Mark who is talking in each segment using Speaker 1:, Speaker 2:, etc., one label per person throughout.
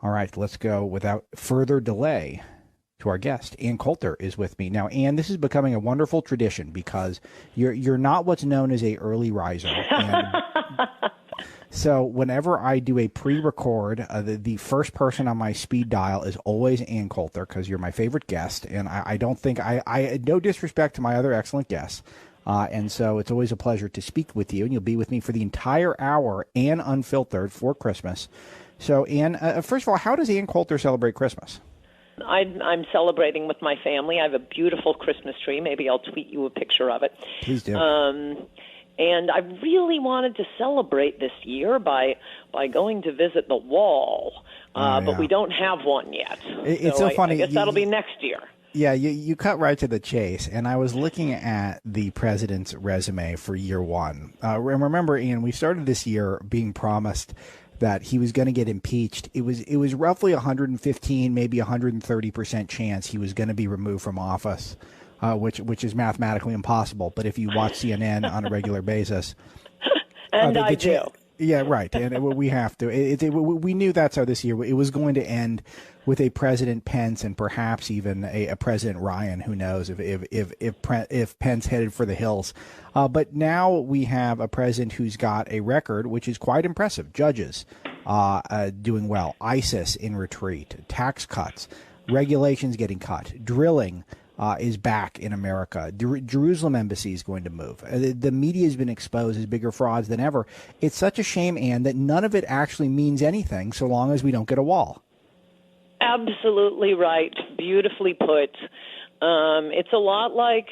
Speaker 1: All right, let's go without further delay to our guest. Ann Coulter is with me. Now, Ann, this is becoming a wonderful tradition because you're not what's known as a early riser. And so whenever I do a pre-record, the first person on my speed dial is always Ann Coulter because you're my favorite guest. And I don't think I no disrespect to my other excellent guests. And so it's always a pleasure to speak with you. And you'll be with me for the entire hour and unfiltered for Christmas. So, Ann, first of all, how does Ann Coulter celebrate Christmas?
Speaker 2: I'm celebrating with my family. I have a beautiful Christmas tree. Maybe I'll tweet you a picture of it.
Speaker 1: Please do.
Speaker 2: And I really wanted to celebrate this year by going to visit the wall, but we don't have one yet.
Speaker 1: It's so funny.
Speaker 2: I guess that'll be next year.
Speaker 1: Yeah, you cut right to the chase, and I was looking at the president's resume for year one. And remember, Ian, we started this year being promised that he was going to get impeached. It was roughly 115, maybe 130% chance he was going to be removed from office, which is mathematically impossible. But if you watch CNN on a regular basis,
Speaker 2: and I do.
Speaker 1: Yeah, right. And we have to. We knew that's how this year it was going to end, with a President Pence and perhaps even a President Ryan. Who knows if Pence headed for the hills? But now we have a president who's got a record which is quite impressive. Judges doing well, ISIS in retreat, tax cuts, regulations getting cut, drilling is back in America. Jerusalem embassy is going to move. The media has been exposed as bigger frauds than ever. It's such a shame, Ann, that none of it actually means anything so long as we don't get a wall.
Speaker 2: Absolutely right. Beautifully put. It's a lot like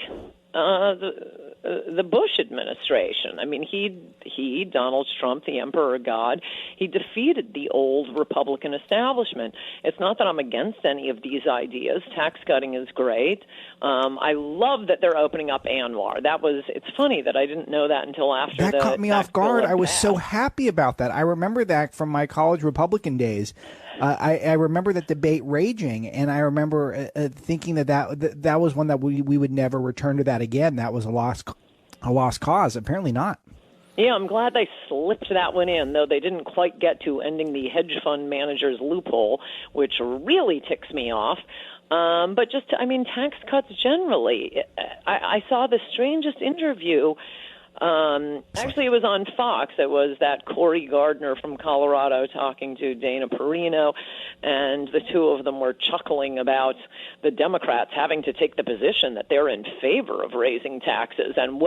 Speaker 2: the Bush administration. I mean, he, Donald Trump, the Emperor God, he defeated the old Republican establishment. It's not that I'm against any of these ideas. Tax cutting is great. I love that they're opening up Anwar. It's funny that I didn't know that until after
Speaker 1: that caught me off guard. I was so happy about that. I remember that from my college Republican days. I remember that debate raging, and I remember thinking that was one that we would never return to that again. That was a lost cause. Apparently not.
Speaker 2: Yeah, I'm glad they slipped that one in, though they didn't quite get to ending the hedge fund manager's loophole, which really ticks me off. But tax cuts generally. I saw the strangest interview. Actually, it was on Fox. It was that Cory Gardner from Colorado talking to Dana Perino, and the two of them were chuckling about the Democrats having to take the position that they're in favor of raising taxes. And,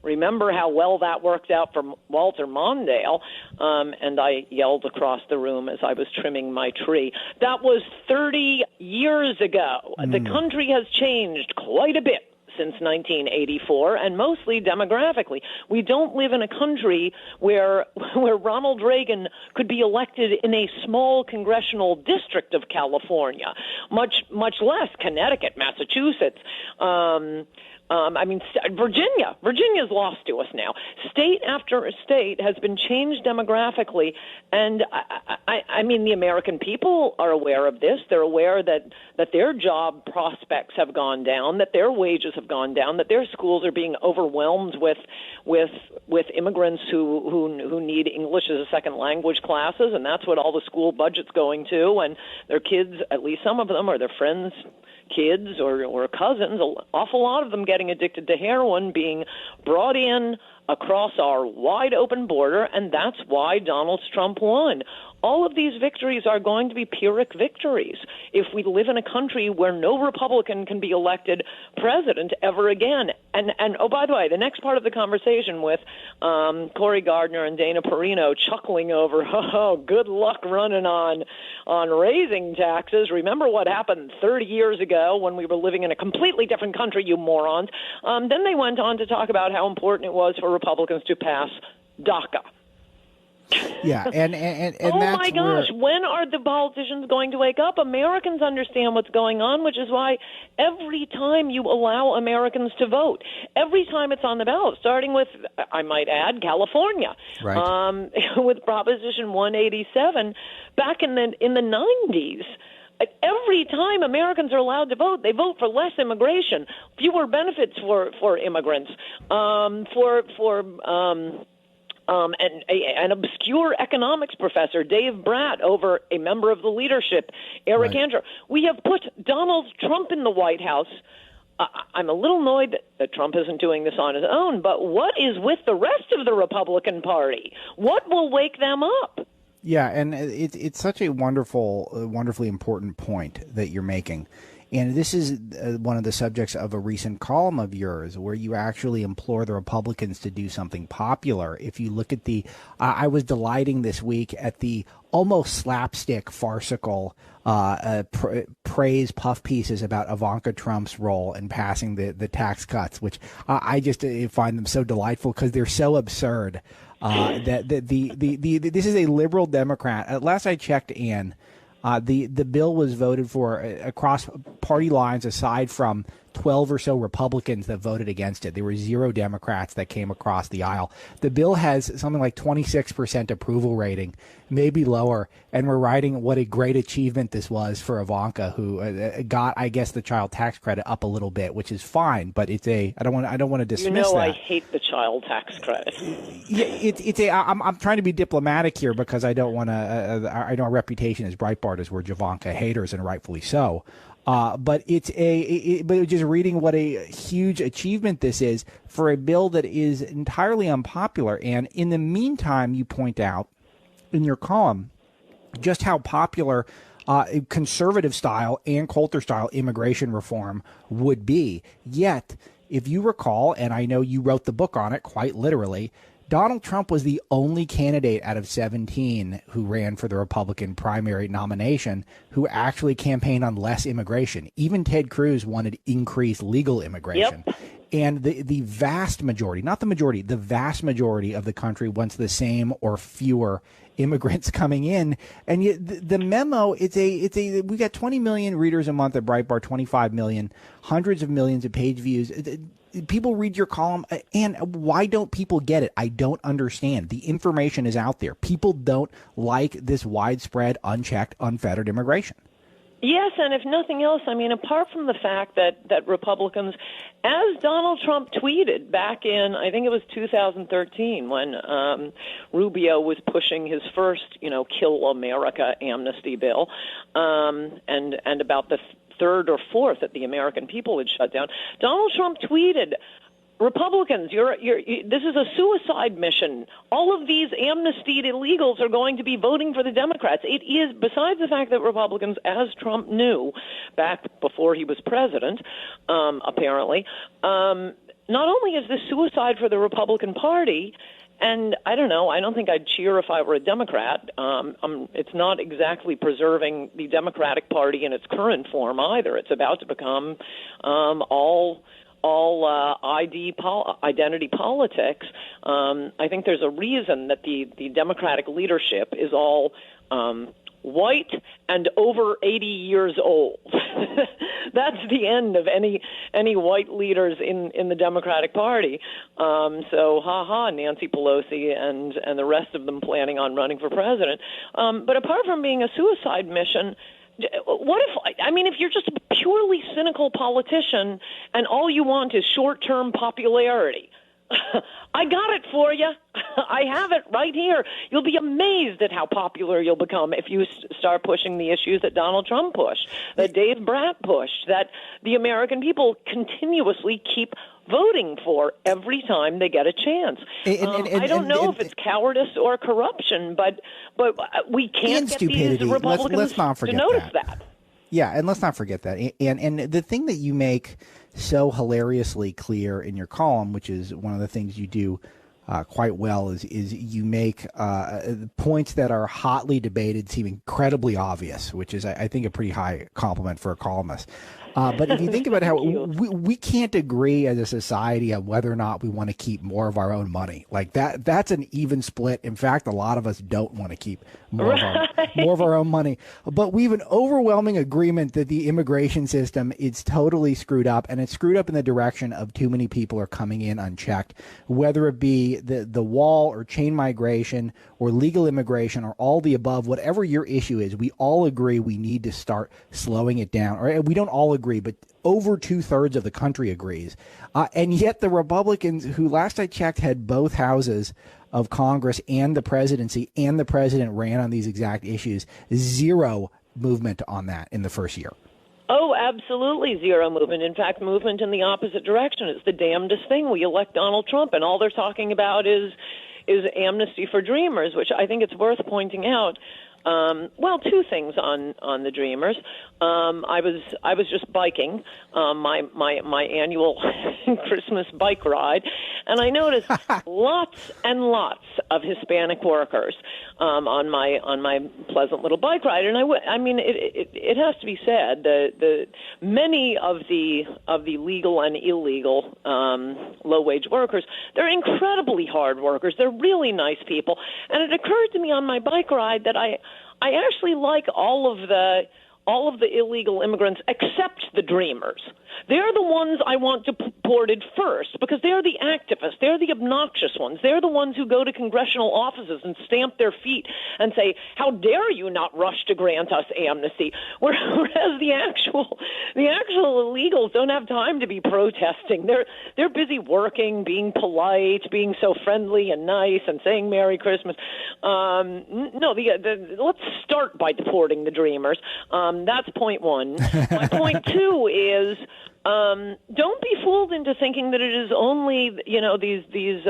Speaker 2: remember how well that worked out for Walter Mondale. And I yelled across the room as I was trimming my tree. That was 30 years ago. The country has changed quite a bit since 1984, and mostly demographically. We don't live in a country where Ronald Reagan could be elected in a small congressional district of California, much less Connecticut, Massachusetts. Virginia's lost to us now. State after state has been changed demographically, and the American people are aware of this. They're aware that their job prospects have gone down, that their wages have gone down, that their schools are being overwhelmed with immigrants who need English as a second language classes, and that's what all the school budget's going to. And their kids, at least some of them, or their friends' kids or cousins, an awful lot of them getting addicted to heroin, being brought in across our wide open border, and that's why Donald Trump won. All of these victories are going to be Pyrrhic victories if we live in a country where no Republican can be elected president ever again. And oh, by the way, the next part of the conversation with Cory Gardner and Dana Perino chuckling over, good luck running on raising taxes. Remember what happened 30 years ago when we were living in a completely different country, you morons. Then they went on to talk about how important it was for Republicans to pass DACA.
Speaker 1: Yeah, and
Speaker 2: oh
Speaker 1: that's
Speaker 2: my gosh, when are the politicians going to wake up? Americans understand what's going on, which is why every time you allow Americans to vote, every time it's on the ballot, starting with, I might add, California,
Speaker 1: right.
Speaker 2: With Proposition 187, back in the 90s. Every time Americans are allowed to vote, they vote for less immigration, fewer benefits for immigrants, for an obscure economics professor, Dave Bratt, over a member of the leadership, Eric Andrew. We have put Donald Trump in the White House. I'm a little annoyed that Trump isn't doing this on his own, but what is with the rest of the Republican Party? What will wake them up?
Speaker 1: Yeah, and it's such a wonderfully important point that you're making. And this is one of the subjects of a recent column of yours where you actually implore the Republicans to do something popular. If you look at I was delighting this week at the almost slapstick, farcical praise puff pieces about Ivanka Trump's role in passing the tax cuts, which I just find them so delightful because they're so absurd. This is a liberal Democrat. At last I checked, Ann. The bill was voted for across party lines, aside from 12 or so Republicans that voted against it. There were 0 Democrats that came across the aisle. The bill has something like 26% approval rating, maybe lower, and we're writing what a great achievement this was for Ivanka, who got, I guess, the child tax credit up a little bit, which is fine, but it's I don't want to dismiss that.
Speaker 2: I hate the child tax credit.
Speaker 1: Yeah, I'm trying to be diplomatic here because I don't want to. I know our reputation as Breitbart is we're Ivanka haters, and rightfully so. But but just reading what a huge achievement this is for a bill that is entirely unpopular. And in the meantime, you point out in your column just how popular conservative style and Coulter style immigration reform would be. Yet, if you recall, and I know you wrote the book on it quite literally, Donald Trump was the only candidate out of 17 who ran for the Republican primary nomination who actually campaigned on less immigration. Even Ted Cruz wanted increased legal immigration.
Speaker 2: Yep.
Speaker 1: And the vast majority, not the majority, the vast majority of the country wants the same or fewer immigrants coming in. And yet the memo, we got 20 million readers a month at Breitbart, 25 million, hundreds of millions of page views. People read your column, and why don't people get it? I don't understand. The information is out there. People don't like this widespread, unchecked, unfettered immigration.
Speaker 2: Yes, and if nothing else, I mean, apart from the fact that Republicans, as Donald Trump tweeted back in, I think it was 2013, when Rubio was pushing his first, Kill America amnesty bill, and about the third or fourth that the American people would shut down, Donald Trump tweeted, Republicans, this is a suicide mission. All of these amnestied illegals are going to be voting for the Democrats. It is, besides the fact that Republicans, as Trump knew back before he was president, apparently, not only is this suicide for the Republican Party, and I don't know, I don't think I'd cheer if I were a Democrat. It's not exactly preserving the Democratic Party in its current form either. It's about to become all identity politics. I think there's a reason that the Democratic leadership is all white and over 80 years old. That's the end of any white leaders in the Democratic Party. So Nancy Pelosi and the rest of them planning on running for president. But apart from being a suicide mission, if you're just a purely cynical politician and all you want is short-term popularity, I got it for you. I have it right here. You'll be amazed at how popular you'll become if you start pushing the issues that Donald Trump pushed, that Dave Bratt pushed, that the American people continuously keep voting for every time they get a chance. I don't know if it's cowardice or corruption, but we can't get these Republicans to notice that.
Speaker 1: Yeah, and let's not forget that. And the thing that you make so hilariously clear in your column, which is one of the things you do quite well, is you make points that are hotly debated seem incredibly obvious, which is, I think, a pretty high compliment for a columnist. But if you think about how we can't agree as a society on whether or not we want to keep more of our own money, like that's an even split. In fact, a lot of us don't want to keep more of our own money. But we have an overwhelming agreement that the immigration system is totally screwed up, and it's screwed up in the direction of too many people are coming in unchecked, whether it be the wall or chain migration or legal immigration or all the above. Whatever your issue is, we all agree we need to start slowing it down. Or we don't all agree agree, but over 2/3 of the country agrees. And yet the Republicans, who last I checked had both houses of Congress and the presidency, and the president ran on these exact issues, zero movement on that in the first year.
Speaker 2: Oh, absolutely zero movement. In fact, movement in the opposite direction. It's the damnedest thing. We elect Donald Trump, and all they're talking about is amnesty for Dreamers, which I think it's worth pointing out. Well, two things on the Dreamers. I was just biking my annual Christmas bike ride, and I noticed lots and lots of Hispanic workers on my pleasant little bike ride. And I mean, it has to be said that the many of the legal and illegal low wage workers, they're incredibly hard workers. They're really nice people, and it occurred to me on my bike ride that I actually like all of the illegal immigrants except the Dreamers. They're the ones I want deported first because they're the activists. They're the obnoxious ones. They're the ones who go to congressional offices and stamp their feet and say, "How dare you not rush to grant us amnesty?" Whereas the actual illegals don't have time to be protesting. They're busy working, being polite, being so friendly and nice, and saying Merry Christmas. Let's start by deporting the Dreamers. That's point one. My point two is don't be fooled into thinking that it is only these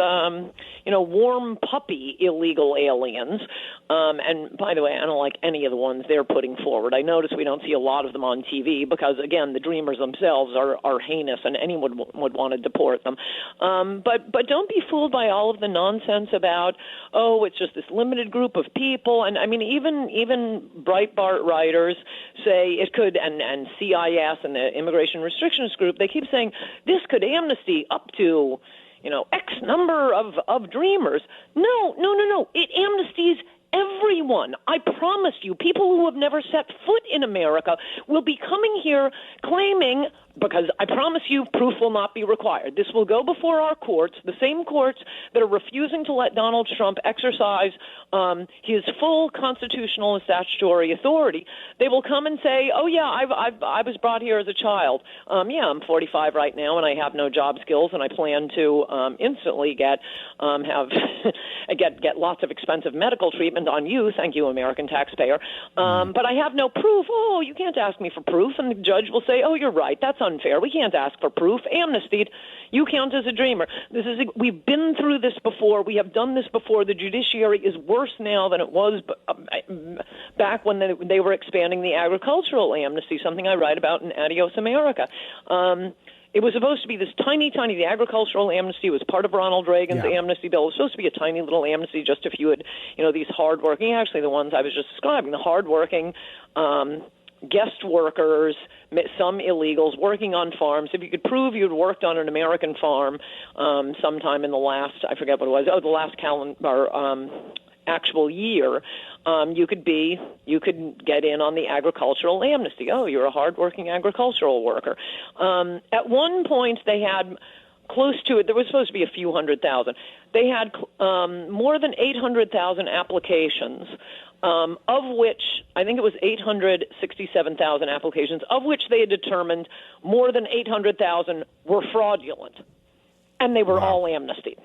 Speaker 2: warm puppy illegal aliens. And by the way, I don't like any of the ones they're putting forward. I notice we don't see a lot of them on TV because, again, the Dreamers themselves are heinous, and anyone would want to deport them. But don't be fooled by all of the nonsense about, oh, it's just this limited group of people. And I mean, even Breitbart writers say it could, and CIS and the Immigration Restrictions Group, they keep saying this could amnesty up to, X number of Dreamers. No. It amnesties everyone. I promise you, people who have never set foot in America will be coming here claiming, because I promise you, proof will not be required. This will go before our courts, the same courts that are refusing to let Donald Trump exercise his full constitutional and statutory authority. They will come and say, "Oh yeah, I was brought here as a child. I'm 45 right now, and I have no job skills, and I plan to instantly get lots of expensive medical treatment on you. Thank you, American taxpayer. But I have no proof. Oh, you can't ask me for proof." And the judge will say, "Oh, you're right. That's unfair. We can't ask for proof. Amnestied. You count as a Dreamer." We've been through this before. We have done this before. The judiciary is worse now than it was back when they were expanding the agricultural amnesty, something I write about in Adios America. It was supposed to be this tiny, the agricultural amnesty was part of Ronald Reagan's amnesty bill. It was supposed to be a tiny little amnesty just if you had, these hardworking, actually the ones I was just describing, the hardworking guest workers, some illegals working on farms. If you could prove you'd worked on an American farm sometime in the last, I forget what it was, the last actual year, you could get in on the agricultural amnesty. Oh, you're a hardworking agricultural worker. At one point, they had close to it. There was supposed to be a few 100,000. They had more than 800,000 applications, of which I think it was 867,000 applications, of which they had determined more than 800,000 were fraudulent, and they were all amnestied.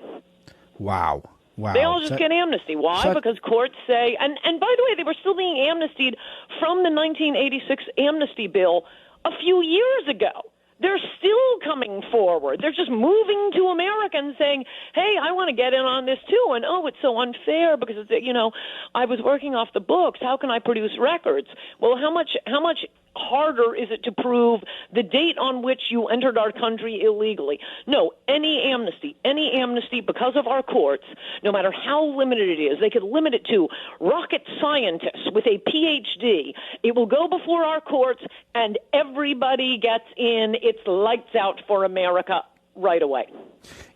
Speaker 1: Wow.
Speaker 2: They all just get amnesty. Why? Because courts say, and by the way, they were still being amnestied from the 1986 amnesty bill a few years ago. They're still coming forward. They're just moving to America and saying, "Hey, I want to get in on this too." And oh, it's so unfair because I was working off the books. How can I produce records? Well, how much harder is it to prove the date on which you entered our country illegally? No, any amnesty, because of our courts, no matter how limited it is, they could limit it to rocket scientists with a PhD. It will go before our courts, and everybody gets in. It's lights out for America right away.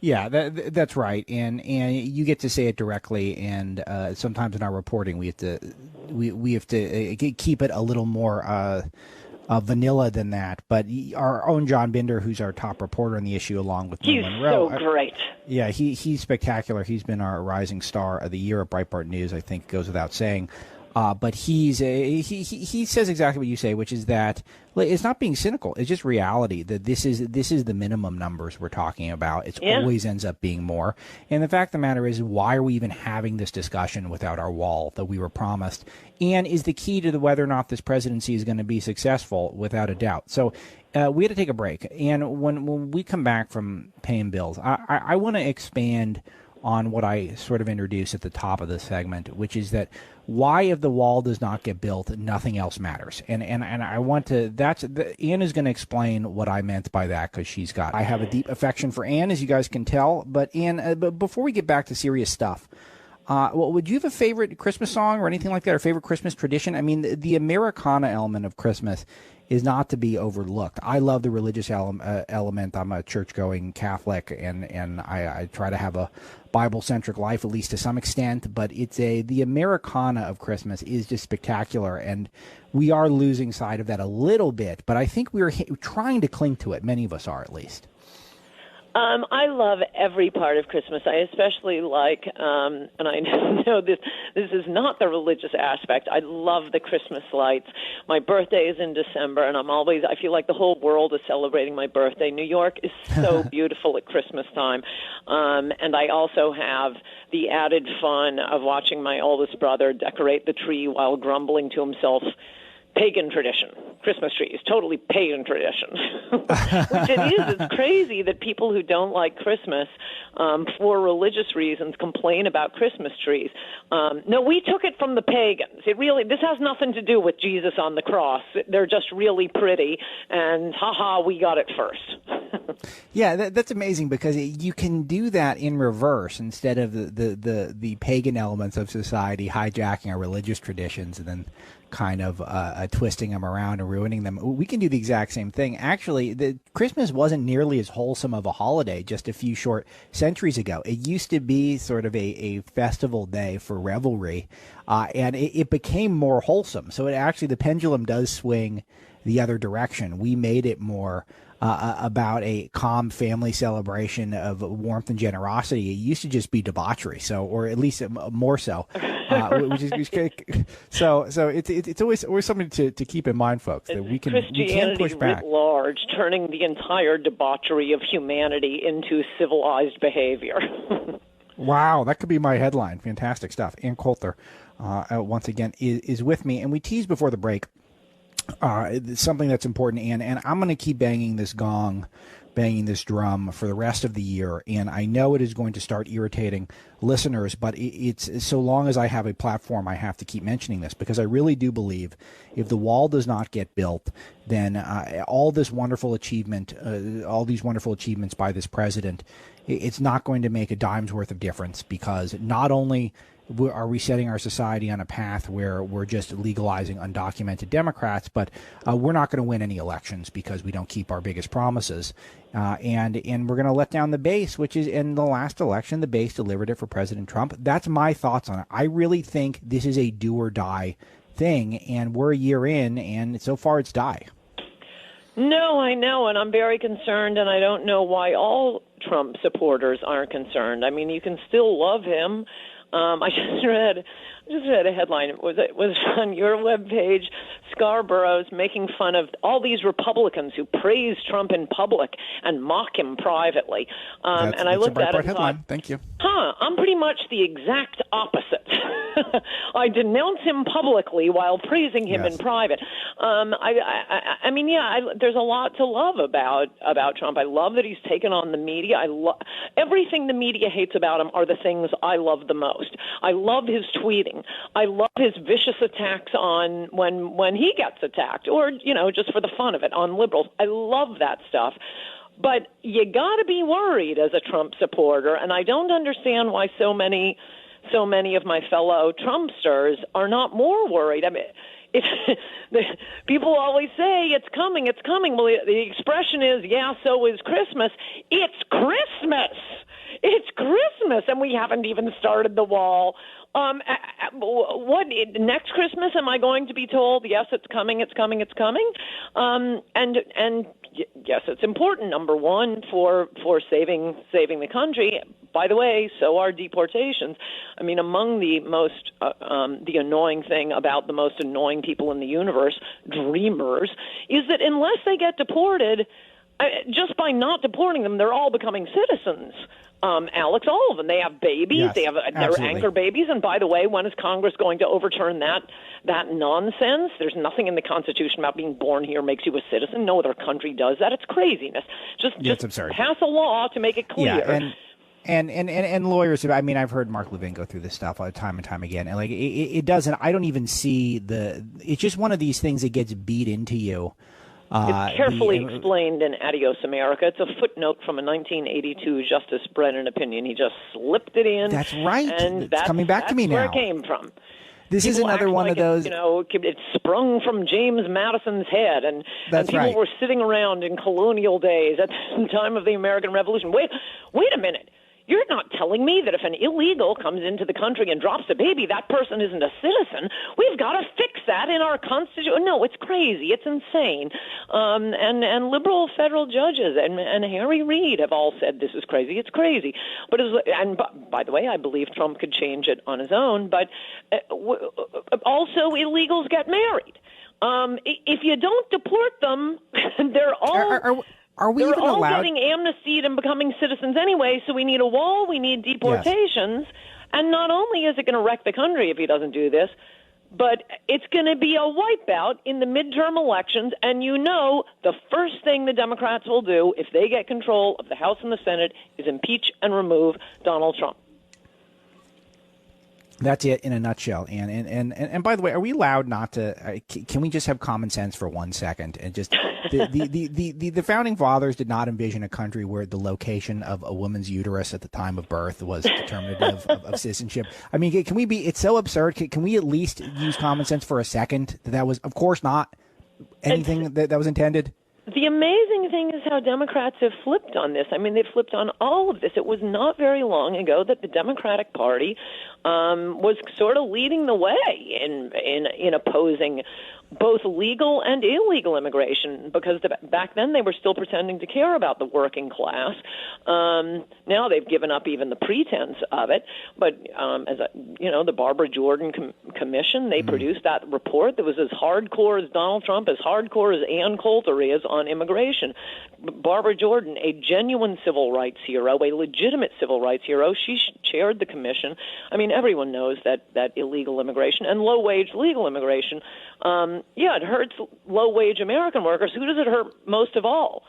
Speaker 1: Yeah, that's right, and you get to say it directly. And sometimes in our reporting, we have to keep it a little more vanilla than that. But our own John Binder, who's our top reporter on the issue, along with
Speaker 2: He's
Speaker 1: Monroe,
Speaker 2: so great.
Speaker 1: Yeah, he's spectacular. He's been our rising star of the year at Breitbart News, I think goes without saying. But he says exactly what you say, which is that it's not being cynical. It's just reality that this is the minimum numbers we're talking about. It always ends up being more. And the fact of the matter is, why are we even having this discussion without our wall that we were promised? And is the key to whether or not this presidency is going to be successful, without a doubt. So we had to take a break. And when we come back from paying bills, I want to expand on what I sort of introduced at the top of this segment, which is that why, if the wall does not get built, nothing else matters. And I want to, Ann is going to explain what I meant by that, because I have a deep affection for Ann, as you guys can tell. But Ann, but before we get back to serious stuff, would you have a favorite Christmas song or anything like that, or favorite Christmas tradition? I mean, the Americana element of Christmas is not to be overlooked. I love the religious element. I'm a church-going Catholic, and I try to have a Bible-centric life, at least to some extent. But the Americana of Christmas is just spectacular, and we are losing sight of that a little bit. But I think we're trying to cling to it. Many of us are, at least.
Speaker 2: I love every part of Christmas. I especially like, and I know this is not the religious aspect. I love the Christmas lights. My birthday is in December, and I feel like the whole world is celebrating my birthday. New York is so beautiful at Christmas time. And I also have the added fun of watching my oldest brother decorate the tree while grumbling to himself, pagan tradition. Christmas trees, totally pagan tradition. Which it is. It's crazy that people who don't like Christmas for religious reasons complain about Christmas trees. No, we took it from the pagans. This has nothing to do with Jesus on the cross. They're just really pretty, and we got it first.
Speaker 1: Yeah, that's amazing, because you can do that in reverse, instead of the pagan elements of society hijacking our religious traditions and then kind of twisting them around and ruining them. We can do the exact same thing. Actually, Christmas wasn't nearly as wholesome of a holiday just a few short centuries ago. It used to be sort of a festival day for revelry, and it became more wholesome. So the pendulum does swing the other direction. We made it more about a calm family celebration of warmth and generosity. It used to just be debauchery, or at least more so. Which is so it's always something to keep in mind, folks, that we can push back.
Speaker 2: Writ large, turning the entire debauchery of humanity into civilized behavior.
Speaker 1: Wow, that could be my headline. Fantastic stuff. Ann Coulter, once again, is with me, and we teased before the break something that's important, Ann, and I'm going to keep banging this drum for the rest of the year, and I know it is going to start irritating listeners, but it's so long as I have a platform, I have to keep mentioning this, because I really do believe if the wall does not get built, then all these wonderful achievements by this president, it's not going to make a dime's worth of difference, because not only are we setting our society on a path where we're just legalizing undocumented Democrats, but we're not going to win any elections because we don't keep our biggest promises. And we're going to let down the base, which is, in the last election, the base delivered it for President Trump. That's my thoughts on it. I really think this is a do or die thing, and we're a year in, and so far it's die.
Speaker 2: No, I know, and I'm very concerned, and I don't know why all Trump supporters aren't concerned. I mean, you can still love him. I just read a headline. It was on your webpage. Scarborough's making fun of all these Republicans who praise Trump in public and mock him privately. And I looked at it and
Speaker 1: headline.
Speaker 2: thought,
Speaker 1: Thank you.
Speaker 2: I'm pretty much the exact opposite. I denounce him publicly while praising him in private. I mean, there's a lot to love about Trump. I love that he's taken on the media. Everything the media hates about him are the things I love the most. I love his tweeting. I love his vicious attacks on when he gets attacked, or just for the fun of it, on liberals. I love that stuff. But you got to be worried as a Trump supporter, and I don't understand why so many of my fellow Trumpsters are not more worried. I mean, people always say it's coming. Well, the expression is, so is Christmas. It's Christmas. It's Christmas, and we haven't even started the wall. What next Christmas am I going to be told? Yes, it's coming. It's coming. It's coming. And yes, it's important. Number one, for saving the country. By the way, so are deportations. I mean, among the most the annoying thing about the most annoying people in the universe, dreamers, is that unless they get deported, just by not deporting them, they're all becoming citizens. Alex, all of them. They have babies.
Speaker 1: Yes,
Speaker 2: They have their
Speaker 1: absolutely.
Speaker 2: anchor babies. And by the way, when is Congress going to overturn that nonsense? There's nothing in the Constitution about being born here makes you a citizen. No other country does that. It's craziness. Just
Speaker 1: absurd.
Speaker 2: pass a law to make it clear.
Speaker 1: Yeah, and lawyers. I mean, I've heard Mark Levin go through this stuff time and time again, and like it doesn't. I don't even see the. It's just one of these things that gets beat into you.
Speaker 2: It's carefully explained in Adios America. It's a footnote from a 1982 Justice Brennan opinion. He just slipped it in.
Speaker 1: That's right.
Speaker 2: And
Speaker 1: It's coming back to me now.
Speaker 2: That's where it came from.
Speaker 1: This
Speaker 2: People
Speaker 1: is another
Speaker 2: act
Speaker 1: one
Speaker 2: like
Speaker 1: of those.
Speaker 2: It sprung from James Madison's head, and people
Speaker 1: right.
Speaker 2: were sitting around in colonial days at the time of the American Revolution. Wait a minute. You're not telling me that if an illegal comes into the country and drops a baby, that person isn't a citizen. We've got to fix that in our Constitution. No, it's crazy. It's insane. And liberal federal judges and Harry Reid have all said this is crazy. It's crazy. But by the way, I believe Trump could change it on his own. But also, illegals get married. If you don't deport them, they're all.
Speaker 1: Are we
Speaker 2: They're
Speaker 1: even
Speaker 2: all
Speaker 1: allowed?
Speaker 2: getting amnestied and becoming citizens anyway, so we need a wall, we need deportations, and not only is it going to wreck the country if he doesn't do this, but it's going to be a wipeout in the midterm elections, and the first thing the Democrats will do if they get control of the House and the Senate is impeach and remove Donald Trump.
Speaker 1: That's it in a nutshell. And by the way, are we allowed not to? Can we just have common sense for 1 second and just the founding fathers did not envision a country where the location of a woman's uterus at the time of birth was determinative of citizenship. I mean, can we be? It's so absurd. Can we at least use common sense for a second? That was, of course, not anything that was intended.
Speaker 2: The amazing thing is how Democrats have flipped on this. I mean, they've flipped on all of this. It was not very long ago that the Democratic Party was sort of leading the way in opposing both legal and illegal immigration, because back then they were still pretending to care about the working class. Now they've given up even the pretense of it. But the Barbara Jordan Commission, they produced that report that was as hardcore as Donald Trump, as hardcore as Ann Coulter is on immigration. Barbara Jordan, a genuine civil rights hero, a legitimate civil rights hero, she chaired the commission. I mean, everyone knows that illegal immigration and low-wage legal immigration, it hurts low-wage American workers. Who does it hurt most of all?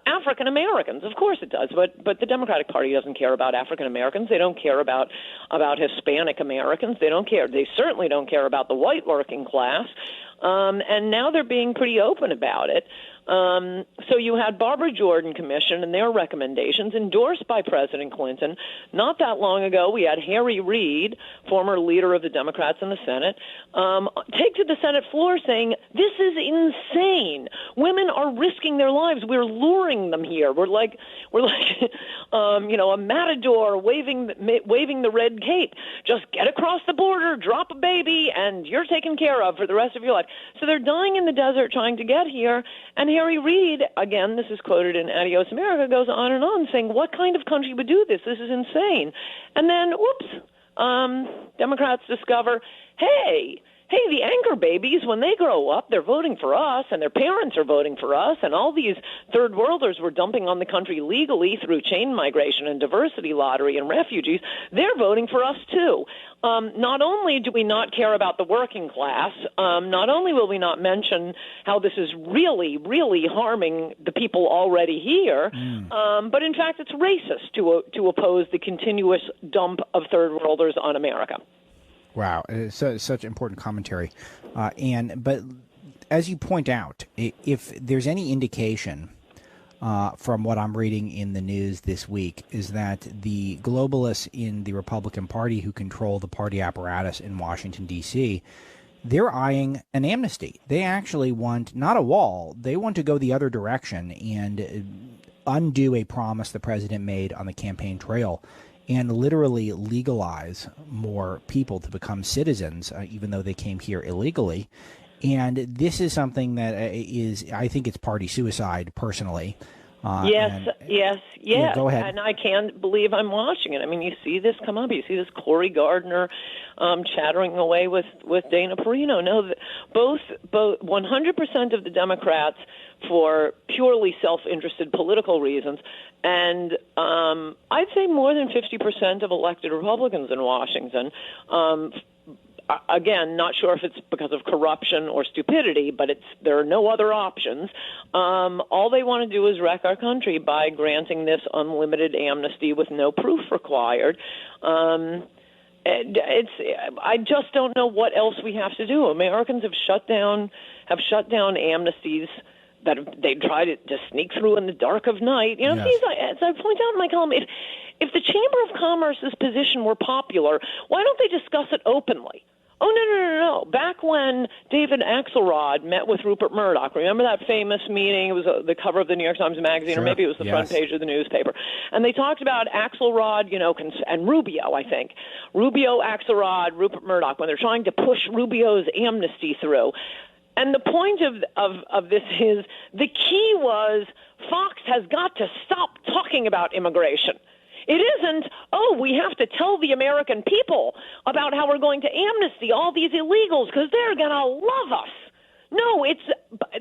Speaker 2: African Americans, of course it does, but the Democratic Party doesn't care about African Americans. They don't care about Hispanic Americans. They don't care. They certainly don't care about the white working class. And now they're being pretty open about it. So you had Barbara Jordan Commission and their recommendations endorsed by President Clinton. Not that long ago, we had Harry Reid, former leader of the Democrats in the Senate, take to the Senate floor saying, this is insane. Women are risking their lives. We're luring them here. We're like a matador waving the red cape. Just get across the border, drop a baby, and you're taken care of for the rest of your life. So they're dying in the desert trying to get here. And Harry Reid, again, this is quoted in Adios America, goes on saying, what kind of country would do this? This is insane. And then, Democrats discover, hey, the anchor babies, when they grow up, they're voting for us, and their parents are voting for us, and all these third worlders we're dumping on the country legally through chain migration and diversity lottery and refugees, they're voting for us too. Not only do we not care about the working class, not only will we not mention how this is really, really harming the people already here, but in fact it's racist to oppose the continuous dump of third worlders on America.
Speaker 1: Wow, such important commentary, but as you point out, if there's any indication from what I'm reading in the news this week, is that the globalists in the Republican Party who control the party apparatus in Washington, D.C., they're eyeing an amnesty. They actually want not a wall. They want to go the other direction and undo a promise the president made on the campaign trail and literally legalize more people to become citizens, even though they came here illegally. And this is something that I think it's party suicide, personally.
Speaker 2: Yes.
Speaker 1: Yeah, go ahead.
Speaker 2: And I can't believe I'm watching it. I mean, you see this come up. You see this Cory Gardner chattering away with Dana Perino. No, both 100% of the Democrats for purely self-interested political reasons, and I'd say more than 50% of elected Republicans in Washington. Again, not sure if it's because of corruption or stupidity, but there are no other options. All they want to do is wreck our country by granting this unlimited amnesty with no proof required. I just don't know what else we have to do. Americans have shut down amnesties that they try to sneak through in the dark of night. You know,
Speaker 1: Yes.
Speaker 2: as I point out in my column, if the Chamber of Commerce's position were popular, why don't they discuss it openly? Oh, no. Back when David Axelrod met with Rupert Murdoch, remember that famous meeting? It was the cover of the New York Times Magazine,
Speaker 1: Sure.
Speaker 2: or maybe it was the front page of the newspaper. And they talked about Axelrod, and Rubio, I think. Rubio, Axelrod, Rupert Murdoch, when they're trying to push Rubio's amnesty through. And the point of this is the key was Fox has got to stop talking about immigration. It isn't, we have to tell the American people about how we're going to amnesty all these illegals because they're going to love us. No, it's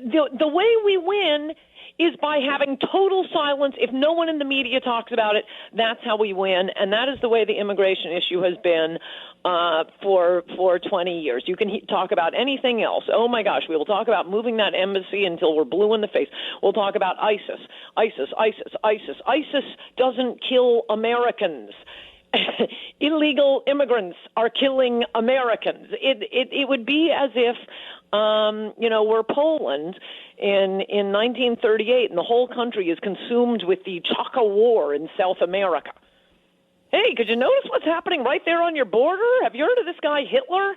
Speaker 2: the way we win is by having total silence. If no one in the media talks about it, that's how we win. And that is the way the immigration issue has been for 20 years. You can talk about anything else. Oh, my gosh, we will talk about moving that embassy until we're blue in the face. We'll talk about ISIS. ISIS doesn't kill Americans. Illegal immigrants are killing Americans. It would be as if, we're Poland in 1938 and the whole country is consumed with the Chaka War in South America. Hey, could you notice what's happening right there on your border? Have you heard of this guy Hitler?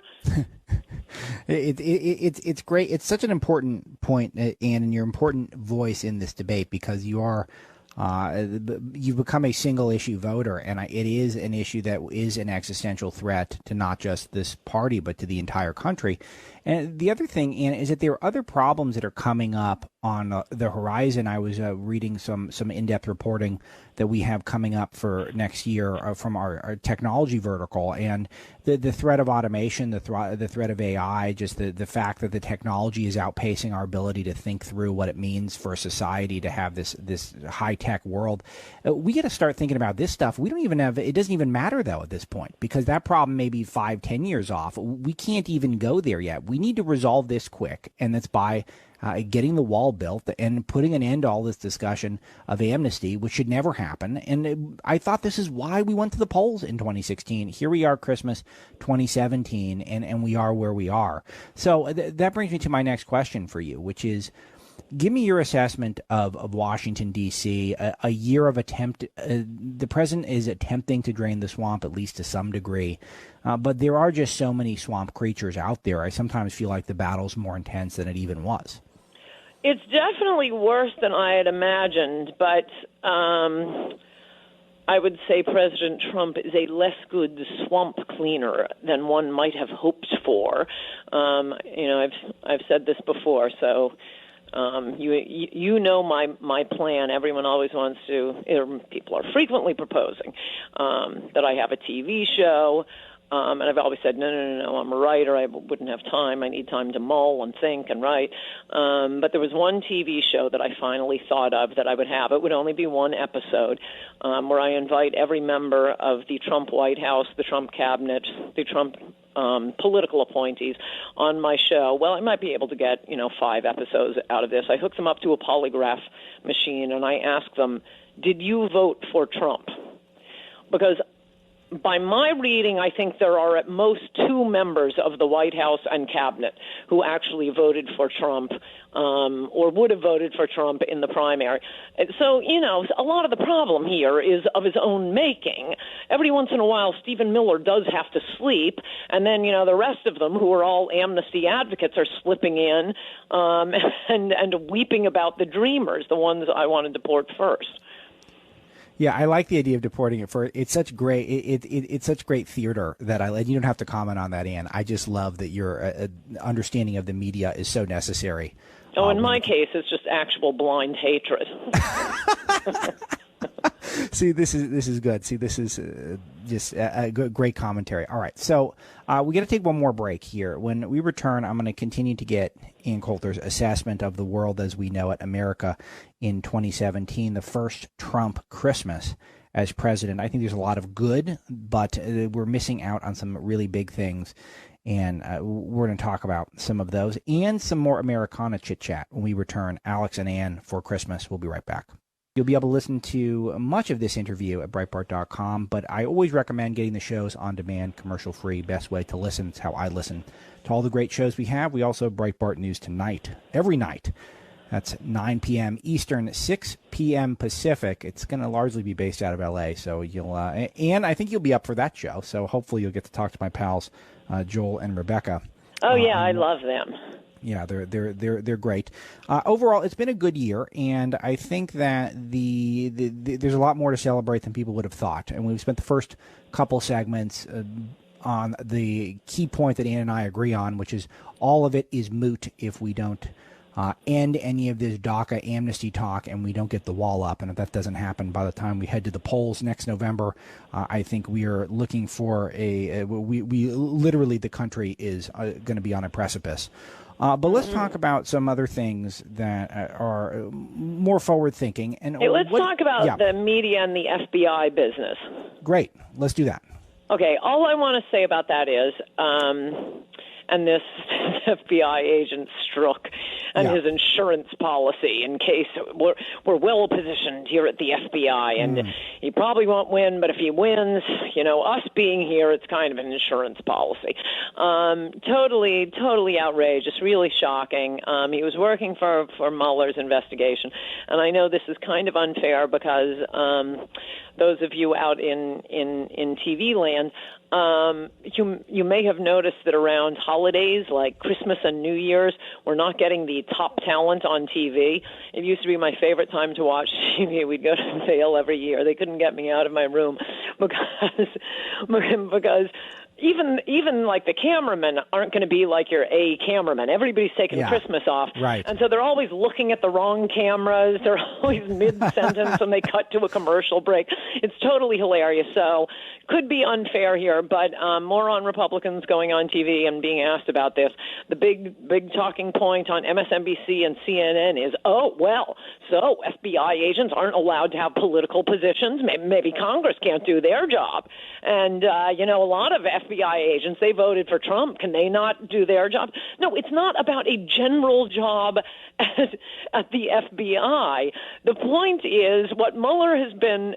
Speaker 1: It's great. It's such an important point, Ann, and your important voice in this debate because you are you've become a single issue voter, and it is an issue that is an existential threat to not just this party but to the entire country. And the other thing, Ann, is that there are other problems that are coming up on the horizon. I was reading some in-depth reporting that we have coming up for next year from our technology vertical, and the threat of automation, the threat of AI, just the fact that the technology is outpacing our ability to think through what it means for society to have this high-tech world. We got to start thinking about this stuff. We don't even have, it doesn't even matter, though, at this point, because that problem may be 5-10 years off. We can't even go there yet. We need to resolve this quick, and that's by getting the wall built and putting an end to all this discussion of amnesty, which should never happen. And I thought this is why we went to the polls in 2016. Here we are, Christmas 2017, and we are where we are. So that brings me to my next question for you, which is, give me your assessment of Washington, D.C., a year of attempt. The president is attempting to drain the swamp, at least to some degree. But there are just so many swamp creatures out there. I sometimes feel like the battle's more intense than it even was.
Speaker 2: It's definitely worse than I had imagined, but I would say President Trump is a less good swamp cleaner than one might have hoped for. I've said this before, so you know my plan. Everyone always wants to. People are frequently proposing that I have a TV show. And I've always said, no, I'm a writer. I wouldn't have time. I need time to mull and think and write. But there was one TV show that I finally thought of that I would have. It would only be one episode where I invite every member of the Trump White House, the Trump cabinet, the Trump political appointees on my show. Well, I might be able to get, 5 episodes out of this. I hook them up to a polygraph machine, and I ask them, did you vote for Trump? Because by my reading, I think there are at most 2 members of the White House and cabinet who actually voted for Trump or would have voted for Trump in the primary. So, a lot of the problem here is of his own making. Every once in a while, Stephen Miller does have to sleep, and then, the rest of them, who are all amnesty advocates, are slipping in and weeping about the dreamers, the ones I want to deport first.
Speaker 1: Yeah, I like the idea of deporting it for. It's such great. It's such great theater that you don't have to comment on that, Ann. I just love that your understanding of the media is so necessary
Speaker 2: Oh, in my case, it's just actual blind hatred.
Speaker 1: See, this is good. See, this is just a great commentary. All right, so we got to take one more break here. When we return, I'm going to continue to get Ian Coulter's assessment of the world as we know it, America in 2017, the first Trump Christmas as president. I think there's a lot of good, but we're missing out on some really big things. And we're going to talk about some of those and some more Americana chit-chat when we return. Alex and Ann for Christmas. We'll be right back. You'll be able to listen to much of this interview at Breitbart.com, but I always recommend getting the shows on demand, commercial-free. Best way to listen. It's how I listen to all the great shows we have. We also have Breitbart News Tonight, every night. That's 9 p.m. Eastern, 6 p.m. Pacific. It's going to largely be based out of L.A., so you'll and I think you'll be up for that show, so hopefully you'll get to talk to my pals, Joel and Rebecca.
Speaker 2: Oh, yeah, I love them.
Speaker 1: Yeah, they're great. Overall, it's been a good year, and I think that there's a lot more to celebrate than people would have thought. And we've spent the first couple segments on the key point that Ann and I agree on, which is all of it is moot if we don't end any of this DACA amnesty talk and we don't get the wall up. And if that doesn't happen by the time we head to the polls next November, I think we are looking for we literally the country is going to be on a precipice. But let's talk about some other things that are more forward-thinking. And
Speaker 2: hey, let's talk about the media and the FBI business.
Speaker 1: Great. Let's do that.
Speaker 2: Okay. All I want to say about that is, and this FBI agent Strzok and his insurance policy in case we're well positioned here at the FBI, and he probably won't win, but if he wins, us being here, it's kind of an insurance policy. Totally outrageous, really shocking. He was working for Mueller's investigation, and I know this is kind of unfair because those of you out in TV land, you may have noticed that around holidays like Christmas and New Year's, we're not getting the top talent on TV. It used to be my favorite time to watch TV. We'd go to Vail every year. They couldn't get me out of my room because even like the cameramen aren't going to be like your A cameraman. Everybody's taking Christmas off.
Speaker 1: Right.
Speaker 2: And so they're always looking at the wrong cameras. They're always mid-sentence and they cut to a commercial break. It's totally hilarious. So could be unfair here, but more on Republicans going on TV and being asked about this. The big talking point on MSNBC and CNN is, so FBI agents aren't allowed to have political positions. Maybe Congress can't do their job. And, a lot of FBI agents, they voted for Trump. Can they not do their job? No, it's not about a general job at the FBI. The point is what Mueller has been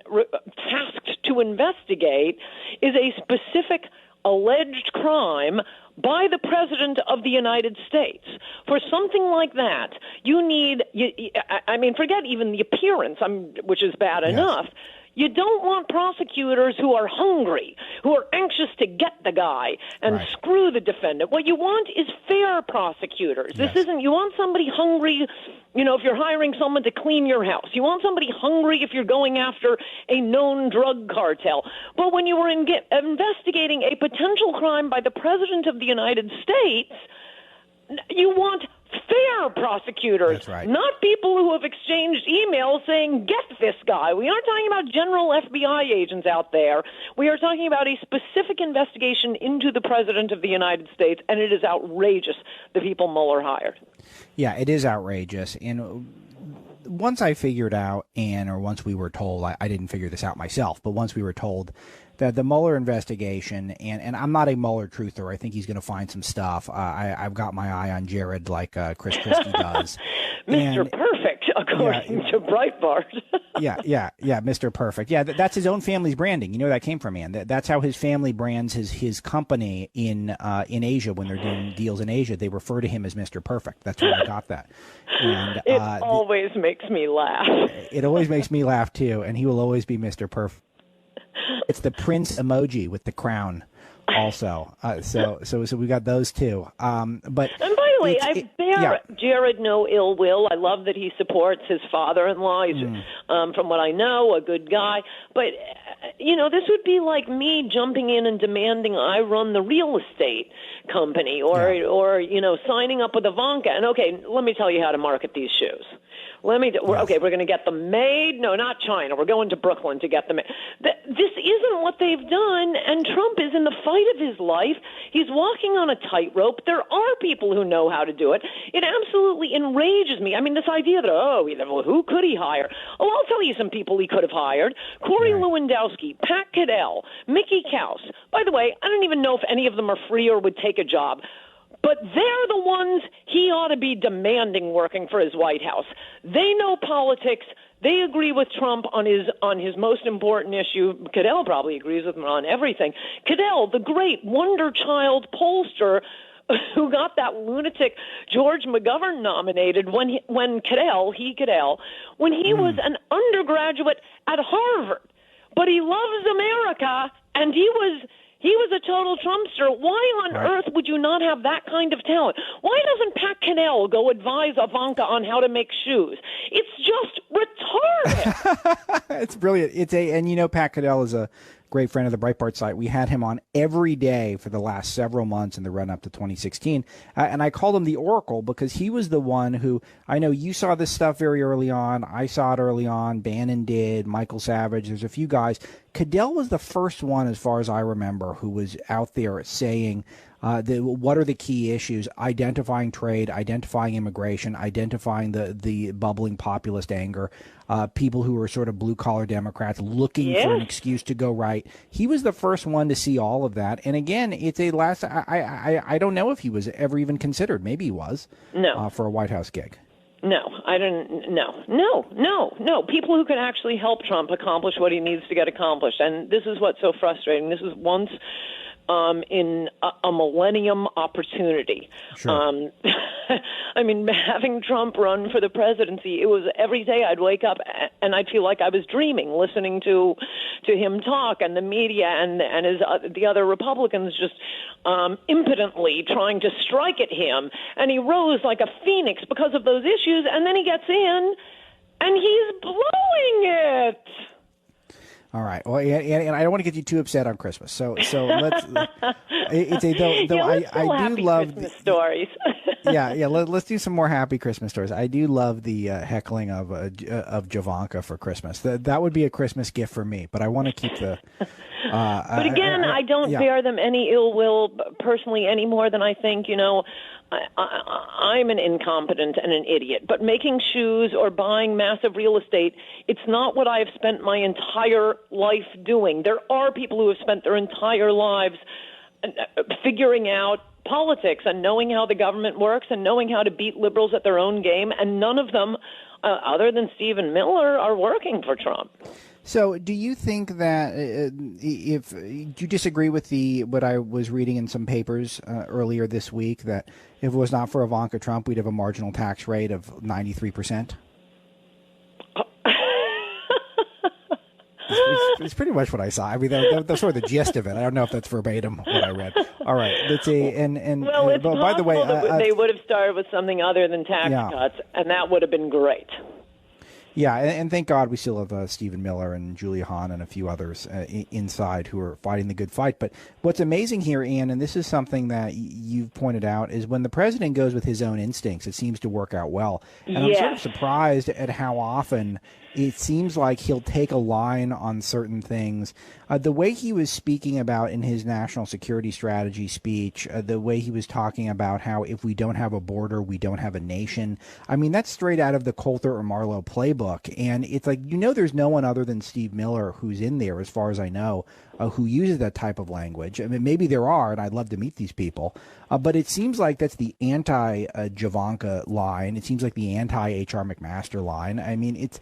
Speaker 2: tasked to investigate is a specific alleged crime by the President of the United States. For something like that, forget even the appearance, which is bad enough. You don't want prosecutors who are hungry, who are anxious to get the guy and screw the defendant. What you want is fair prosecutors. This isn't, you want somebody hungry, if you're hiring someone to clean your house. You want somebody hungry if you're going after a known drug cartel. But when you were investigating a potential crime by the President of the United States, you want fair prosecutors, not people who have exchanged emails saying, get this guy. We aren't talking about general FBI agents out there. We are talking about a specific investigation into the President of the United States, and it is outrageous, the people Mueller hired.
Speaker 1: Yeah, it is outrageous. And once I figured out, once we were told, I didn't figure this out myself, but once we were told that the Mueller investigation, and I'm not a Mueller truther. I think he's going to find some stuff. I've got my eye on Jared like Chris Christie does.
Speaker 2: Mr. Perfect, according to Breitbart.
Speaker 1: yeah, Mr. Perfect. Yeah, that's his own family's branding. You know where that came from, man. That's how his family brands his company in Asia when they're doing deals in Asia. They refer to him as Mr. Perfect. That's where I got that. And
Speaker 2: it always makes me laugh.
Speaker 1: It always makes me laugh, too, and he will always be Mr. Perfect. It's the Prince emoji with the crown also. So we got those two. And by
Speaker 2: the way, I bear Jared no ill will. I love that he supports his father-in-law. He's, from what I know, a good guy. But, this would be like me jumping in and demanding I run the real estate company or signing up with Ivanka. And, okay, let me tell you how to market these shoes. Okay, we're going to get them made. No, not China. We're going to Brooklyn to get them made. This isn't what they've done, and Trump is in the fight of his life. He's walking on a tightrope. There are people who know how to do it. It absolutely enrages me. I mean, this idea that, who could he hire? Oh, I'll tell you some people he could have hired. Corey Lewandowski, Pat Caddell, Mickey Kaus. By the way, I don't even know if any of them are free or would take a job. But they're the ones he ought to be demanding working for his White House. They know politics. They agree with Trump on his most important issue. Caddell probably agrees with him on everything. Caddell, the great wonder child pollster who got that lunatic George McGovern nominated when Caddell was an undergraduate at Harvard. But he loves America, and he was a total Trumpster. Why on earth would you not have that kind of talent? Why doesn't Pat Caddell go advise Ivanka on how to make shoes? It's just retarded.
Speaker 1: It's brilliant. And Pat Caddell is a great friend of the Breitbart site. We had him on every day for the last several months in the run-up to 2016. And I called him the Oracle because he was the one who, I know you saw this stuff very early on. I saw it early on. Bannon did. Michael Savage. There's a few guys. Caddell was the first one, as far as I remember, who was out there saying what are the key issues, identifying trade, identifying immigration, identifying the bubbling populist anger, people who are sort of blue-collar Democrats looking for an excuse to go right. He was the first one to see all of that. And again, it's I don't know if he was ever even considered. Maybe he was for a White House gig.
Speaker 2: No, I don't. No. People who can actually help Trump accomplish what he needs to get accomplished. And this is what's so frustrating. This is once in a millennium opportunity.
Speaker 1: Sure.
Speaker 2: I mean, having Trump run for the presidency, it was every day I'd wake up and I'd feel like I was dreaming, listening to him talk and the media and the other Republicans just impotently trying to strike at him. And he rose like a phoenix because of those issues. And then he gets in and he's blowing it.
Speaker 1: All right. Well, and I don't want to get you too upset on Christmas. So let's. I do love
Speaker 2: Christmas stories.
Speaker 1: Yeah. Let's do some more happy Christmas stories. I do love the heckling of Javanka for Christmas. That would be a Christmas gift for me. But I want to keep the.
Speaker 2: But again, I don't bear them any ill will personally any more than I think. I'm an incompetent and an idiot, but making shoes or buying massive real estate, it's not what I've spent my entire life doing. There are people who have spent their entire lives figuring out politics and knowing how the government works and knowing how to beat liberals at their own game, and none of them, other than Stephen Miller, are working for Trump.
Speaker 1: So do you think that do you disagree with what I was reading in some papers earlier this week, that if it was not for Ivanka Trump, we'd have a marginal tax rate of 93%? It's pretty much what I saw. I mean, that's sort of the gist of it. I don't know if that's verbatim what I read. All right, let's see.
Speaker 2: Well, it's possible
Speaker 1: by the way,
Speaker 2: that they would have started with something other than tax cuts, and that would have been great.
Speaker 1: Yeah, and thank God we still have Stephen Miller and Julia Hahn and a few others inside who are fighting the good fight. But what's amazing here, Ann, and this is something that you've pointed out, is when the president goes with his own instincts, it seems to work out well. And I'm sort of surprised at how often it seems like he'll take a line on certain things. The way he was speaking about in his national security strategy speech, the way he was talking about how if we don't have a border, we don't have a nation. I mean, that's straight out of the Coulter or Marlowe playbook. And it's like, there's no one other than Steve Miller who's in there, as far as I know, who uses that type of language. I mean, maybe there are, and I'd love to meet these people. But it seems like that's the anti-Javanka line. It seems like the anti-H.R. McMaster line. I mean, it's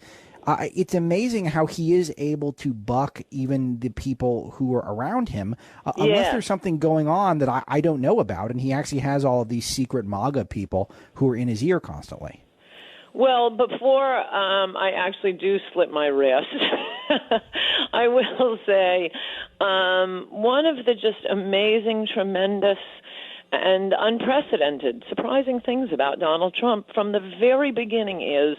Speaker 1: amazing how he is able to buck even the people who are around him, unless there's something going on that I don't know about. And he actually has all of these secret MAGA people who are in his ear constantly.
Speaker 2: Well, before I actually do slit my wrist, I will say one of the just amazing, tremendous and unprecedented, surprising things about Donald Trump from the very beginning is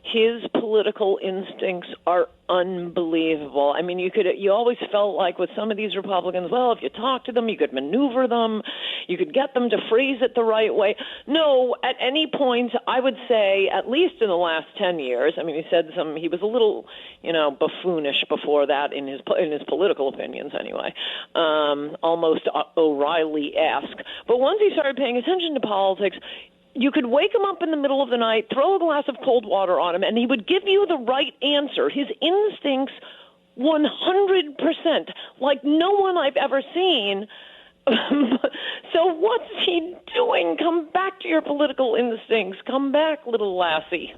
Speaker 2: his political instincts are unbelievable. I mean, you always felt like with some of these Republicans, well, if you talk to them, you could maneuver them, you could get them to phrase it the right way. No, at any point, I would say, at least in the last 10 years, I mean, he was a little, buffoonish before that in his political opinions anyway, almost O'Reilly-esque. But once he started paying attention to politics, you could wake him up in the middle of the night, throw a glass of cold water on him, and he would give you the right answer. His instincts, 100%, like no one I've ever seen. So what's he doing? Come back to your political instincts. Come back, little lassie.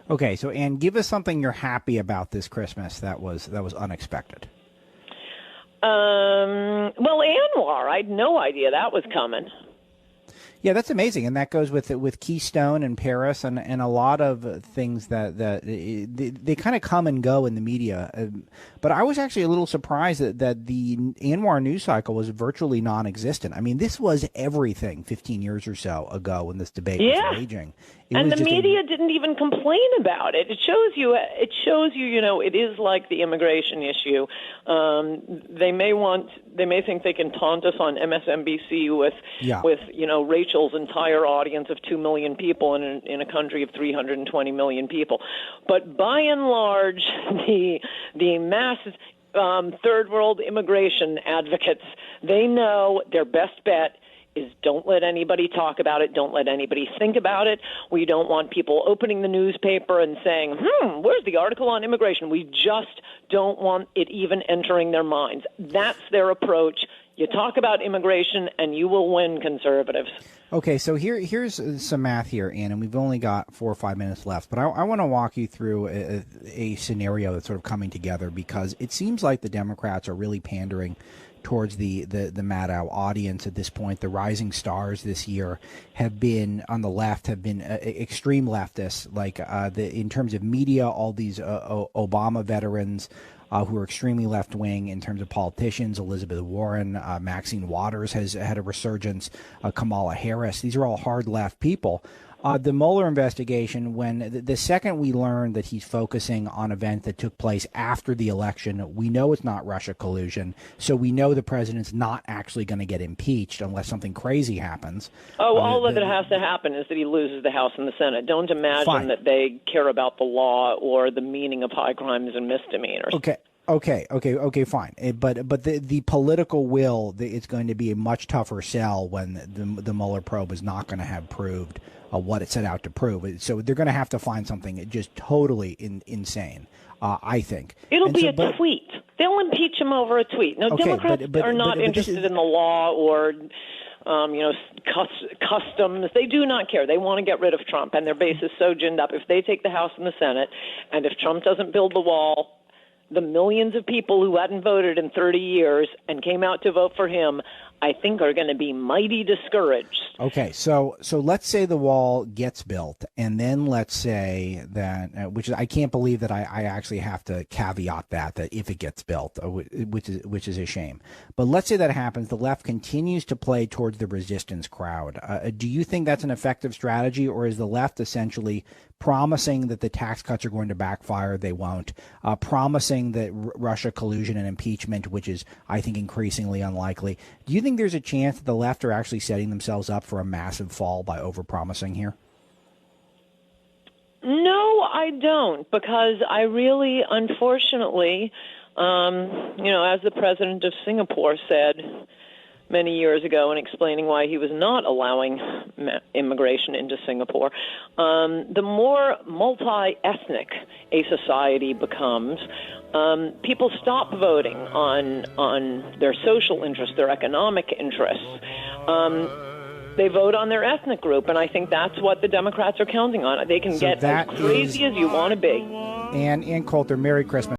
Speaker 1: Okay, so Ann, give us something you're happy about this Christmas that was unexpected.
Speaker 2: Well, Anwar, I had no idea that was coming.
Speaker 1: Yeah, that's amazing, and that goes with Keystone and Paris and a lot of things that they kind of come and go in the media. But I was actually a little surprised that the Anwar news cycle was virtually non-existent. I mean, this was everything 15 years or so ago when this debate was raging.
Speaker 2: And the media didn't even complain about it. It shows you, it is like the immigration issue. They may think they can taunt us on MSNBC with Rachel's entire audience of 2 million people in a country of 320 million people. But by and large, the mass third world immigration advocates, they know their best bet is don't let anybody talk about it. Don't let anybody think about it. We don't want people opening the newspaper and saying, where's the article on immigration? We just don't want it even entering their minds. That's their approach. You talk about immigration and you will win, conservatives.
Speaker 1: Okay, so here's some math here, Ann, and we've only got 4 or 5 minutes left. But I want to walk you through a scenario that's sort of coming together because it seems like the Democrats are really pandering towards the Maddow audience at this point. The rising stars this year have been on the left, have been extreme leftists, like in terms of media, all these Obama veterans who are extremely left-wing in terms of politicians. Elizabeth Warren, Maxine Waters has had a resurgence, Kamala Harris. These are all hard left people. The Mueller investigation, when the second we learned that he's focusing on events that took place after the election, we know it's not Russia collusion. So we know the president's not actually going to get impeached unless something crazy happens.
Speaker 2: All that has to happen is that he loses the House and the Senate. Don't imagine that they care about the law or the meaning of high crimes and misdemeanors.
Speaker 1: Okay, fine. But the political will, it's going to be a much tougher sell when the Mueller probe is not going to have proved what it set out to prove. So they're going to have to find something just totally insane, I think.
Speaker 2: It'll be a tweet. They'll impeach him over a tweet. No, Democrats are not interested in the law or customs. They do not care. They want to get rid of Trump, and their base is so ginned up. If they take the House and the Senate, and if Trump doesn't build the wall, the millions of people who hadn't voted in 30 years and came out to vote for him, I think are going to be mighty discouraged.
Speaker 1: Okay, so let's say the wall gets built, and then let's say that, which is, I can't believe that I actually have to caveat that if it gets built, which is a shame. But let's say that happens, the left continues to play towards the resistance crowd. Do you think that's an effective strategy, or is the left essentially promising that the tax cuts are going to backfire? They won't. Promising that Russia collusion and impeachment, which is, I think, increasingly unlikely. Do you think there's a chance that the left are actually setting themselves up for a massive fall by overpromising here?
Speaker 2: No, I don't, because I really, unfortunately, as the president of Singapore said many years ago in explaining why he was not allowing immigration into Singapore, the more multi-ethnic a society becomes, people stop voting on their social interests, their economic interests. They vote on their ethnic group, and I think that's what the Democrats are counting on. They can get as crazy as you want to be.
Speaker 1: And Coulter, Merry Christmas.